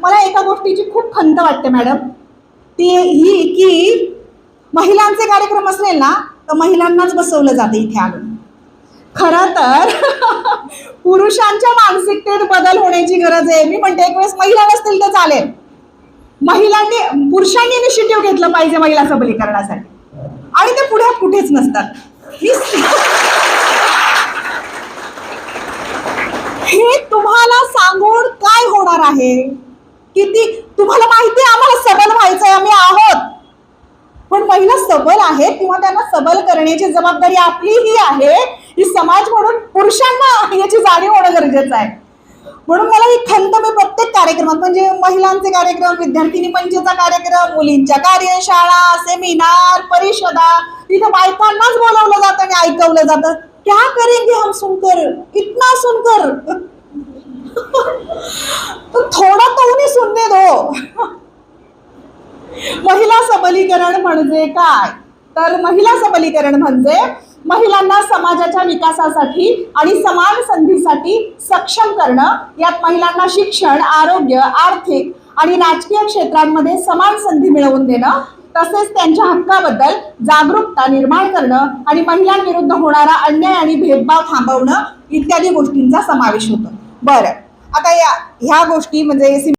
मला एका गोष्टीची खूप खंत वाटते मॅडम, ती ही की महिलांचे कार्यक्रम असेल ना तर महिलांनाच बसवलं जाते इथे आणून. खरं तर पुरुषांच्या मानसिकतेत बदल होण्याची गरज आहे. मी म्हणते एक वेळेस महिला नसतील तर चालेल, पुरुषांनी इनिशिएटिव्ह घेतलं पाहिजे महिला सबलीकरणासाठी, आणि ते पुढे कुठेच नसतात. हे तुम्हाला सांगून काय होणार आहे? किती तुम्हाला माहिती आहे आम्हाला सबल व्हायचंय, आम्ही आहोत, पण महिला सबल आहेत किंवा त्यांना सबल करण्याची जबाबदारी आपलीही आहे. ही समाज म्हणून पुरुषांना याची जाणीव होणं गरजेचं आहे. म्हणून मला ही खंत, मी प्रत्येक कार्यक्रमात, म्हणजे महिलांचे कार्यक्रम, विद्यार्थिनी मंचचा कार्यक्रम, मुलींच्या कार्यशाळा, सेमिनार, परिषदा, तिथे बायकांनाच बोलावलं जातं आणि ऐकवलं जातं. क्या करेंगे हम सुनकर, इतना सुनकर. तो थोड़ा तो उन्हें सुनने दो. महिला सबलीकरण म्हणजे काय? तर महिला सबलीकरण म्हणजे महिलांना समाजाच्या विकासासाठी आणि समान संधीसाठी सक्षम करणं. यात महिलांना शिक्षण, आरोग्य, आर्थिक आणि राजकीय क्षेत्रांमध्ये समान संधी मिळवून देणं, तसेच त्यांच्या हक्काबद्दल जागरूकता निर्माण करणं आणि महिलांविरुद्ध होणारा अन्याय आणि भेदभाव थांबवणं इत्यादी गोष्टींचा समावेश होतो. बरं, आता ह्या गोष्टी म्हणजे